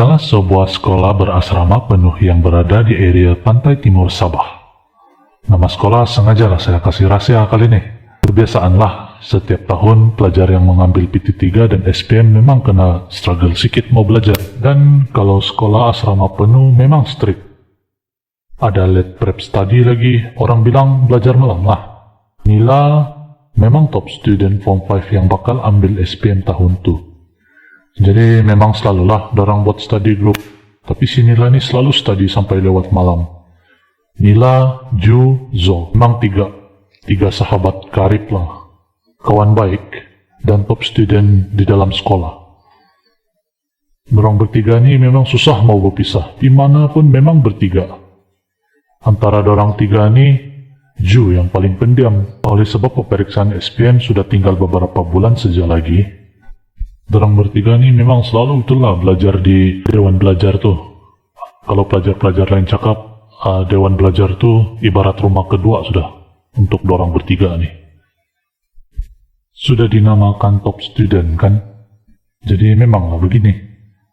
Salah sebuah sekolah berasrama penuh yang berada di area pantai timur Sabah. Nama sekolah sengajalah saya kasih rahasia kali ini. Kebiasaanlah, setiap tahun pelajar yang mengambil PT3 dan SPM memang kena struggle sedikit mau belajar. Dan kalau sekolah asrama penuh memang strict. Ada late prep study lagi, orang bilang belajar malam lah. Nila memang top student Form 5 yang bakal ambil SPM tahun tu. Jadi memang selalulah dorang buat study group. Tapi si Nila ni selalu study sampai lewat malam. Nila, Ju, Zo, memang tiga sahabat karib lah. Kawan baik dan top student di dalam sekolah. Dorang bertiga ni memang susah mau berpisah. Dimanapun memang bertiga. Antara dorang tiga ni, Ju yang paling pendiam. Oleh sebab pemeriksaan SPM sudah tinggal beberapa bulan saja lagi. Dorang bertiga ni memang selalu itulah belajar di Dewan Belajar tu. Kalau pelajar-pelajar lain cakap, Dewan Belajar tu ibarat rumah kedua sudah untuk dorang bertiga ni. Sudah dinamakan top student kan? Jadi memanglah begini.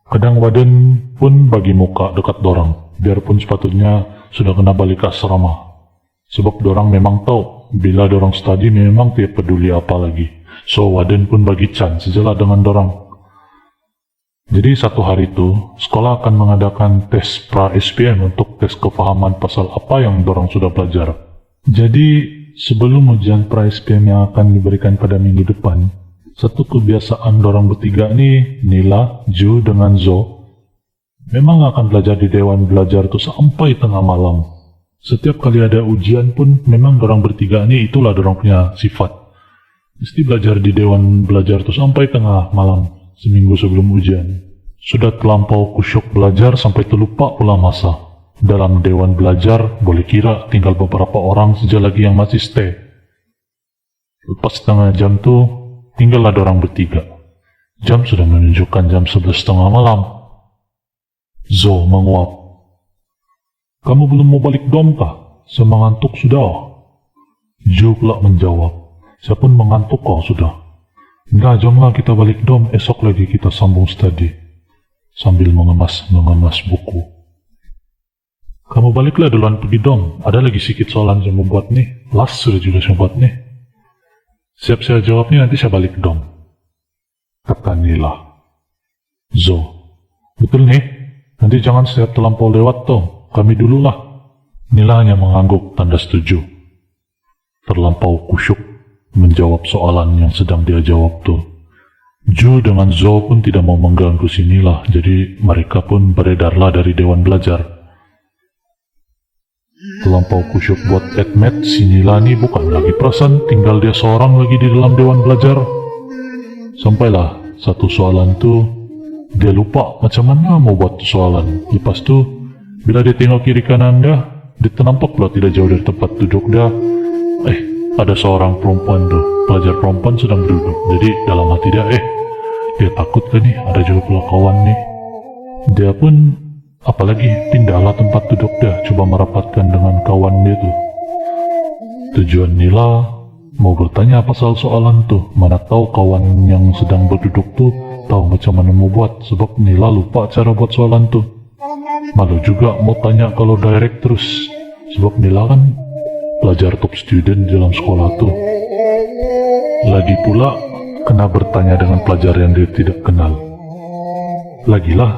Kadang Waden pun bagi muka dekat dorang, biarpun sepatutnya sudah kena balik asrama. Sebab dorang memang tahu bila dorang study memang tidak peduli apa lagi. So Waden pun bagi chance sejelah dengan dorang. Jadi satu hari itu sekolah akan mengadakan tes pra SPM untuk tes kefahaman pasal apa yang dorang sudah belajar. Jadi sebelum ujian pra SPM yang akan diberikan pada minggu depan, satu kebiasaan dorang bertiga ni, Nila, Ju dengan Zo, memang akan belajar di Dewan Belajar tu sampai tengah malam. Setiap kali ada ujian pun memang dorang bertiga ni itulah dorang punya sifat. Mesti belajar di Dewan Belajar tu sampai tengah malam, seminggu sebelum ujian. Sudah terlampau kusyuk belajar sampai terlupa pula masa. Dalam Dewan Belajar, boleh kira tinggal beberapa orang saja lagi yang masih stay. Lepas setengah jam tu, tinggallah dorang bertiga. Jam sudah menunjukkan jam 11:30 malam. Zo menguap. "Kamu belum mau balik dom kah? Saya mengantuk sudah." Ju pula menjawab. "Saya pun mengantuk kok sudah." "Enggak, jomlah kita balik dom, esok lagi kita sambung study." Sambil mengemas buku. "Kamu baliklah duluan pergi dom, ada lagi sedikit soalan saya mau buat nih. Last sudah juga saya buat nih." "Siap saya jawabnya, nanti saya balik dom," kata Nila. Zo, "Betul nih, nanti jangan saya terlampau lewat toh, kami dululah." Nila hanya mengangguk tanda setuju. Terlampau kusyuk menjawab soalan yang sedang dia jawab tuh. Ju dengan Zo pun tidak mau mengganggu si Nila, jadi mereka pun beredarlah dari Dewan Belajar. Terlampau kusyuk buat admit si Nila ni bukan lagi perasan tinggal dia seorang lagi di dalam Dewan Belajar. Sampailah satu soalan tu, dia lupa macam mana mau buat soalan. Lepas tu, bila dia tengok kiri kanan dia ternampak pula tidak jauh dari tempat duduk dia. Ada seorang perempuan tu, pelajar perempuan sedang duduk. Jadi dalam hati dia takut kan nih, ada juga pula kawan nih. Dia pun apalagi pindahlah tempat duduk dia, coba merapatkan dengan kawan dia tu. Tujuan Nila mau bertanya pasal soalan tu, mana tahu kawan yang sedang berduduk tu tahu macam mana mau buat, sebab Nila lupa cara buat soalan tu. Malu juga mau tanya kalau direct terus, sebab Nila kan pelajar top student dalam sekolah tu. Lagi pula kena bertanya dengan pelajar yang dia tidak kenal. Lagilah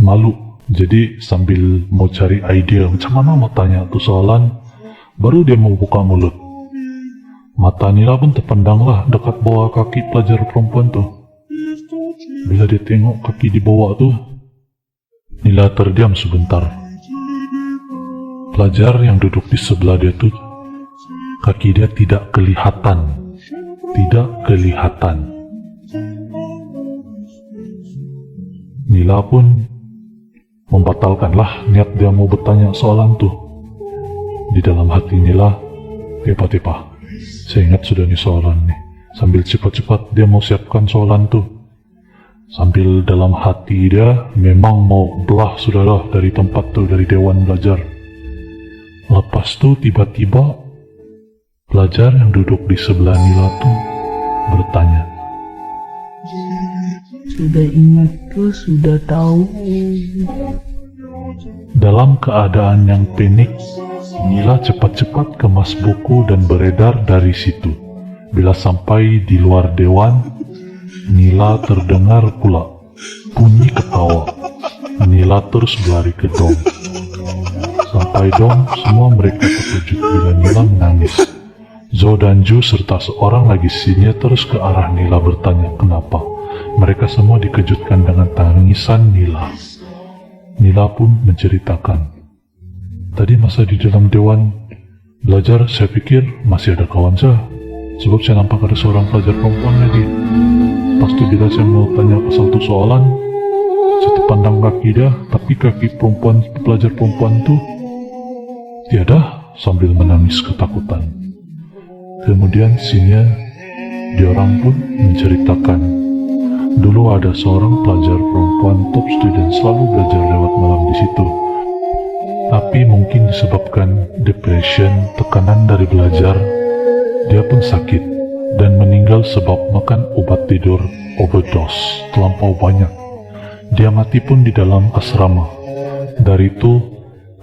malu. Jadi sambil mau cari idea macam mana mau tanya tu soalan, baru dia mau buka mulut. Mata Nila pun terpandanglah dekat bawah kaki pelajar perempuan tu. Bila dia tengok kaki di bawah tu, Nila terdiam sebentar. Pelajar yang duduk di sebelah dia tu, kaki dia tidak kelihatan. Nila pun membatalkanlah niat dia mau bertanya soalan tu. Di dalam hati Nila, tepa-tepa, saya ingat sudah nih soalan nih. Sambil cepat-cepat dia mau siapkan soalan tu. Sambil dalam hati dia memang mau belah sudahlah dari tempat tu, dari Dewan Belajar. Lepas tu tiba-tiba pelajar yang duduk di sebelah Nila tu bertanya, sudah ingat tuh, sudah tahu. Dalam keadaan yang panik, Nila cepat-cepat kemas buku dan beredar dari situ. Bila sampai di luar dewan, Nila terdengar pula bunyi ketawa. Nila terus berlari ke dom. Sampai dom, semua mereka terkejut bila Nila menangis. Zo dan Ju serta seorang lagi sinnya terus ke arah Nila bertanya kenapa. Mereka semua dikejutkan dengan tangisan Nila. Nila pun menceritakan, tadi masa di dalam dewan belajar saya pikir masih ada kawan saya, sebab saya nampak ada seorang pelajar perempuan lagi. Pas itu bila saya mau tanya pasal tu soalan, saya terpandang kaki dia, tapi kaki perempuan pelajar perempuan tu tiada, sambil menangis ketakutan. Kemudian sinnya diorang pun menceritakan, dulu ada seorang pelajar perempuan top student selalu belajar lewat malam di situ. Tapi mungkin disebabkan depression, tekanan dari belajar, dia pun sakit dan meninggal sebab makan obat tidur overdose terlampau banyak. Dia mati pun di dalam asrama. Dari itu,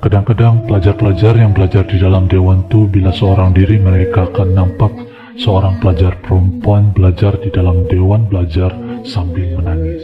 kadang-kadang pelajar-pelajar yang belajar di dalam dewan itu bila seorang diri mereka akan nampak seorang pelajar perempuan belajar di dalam dewan belajar sambil menangis.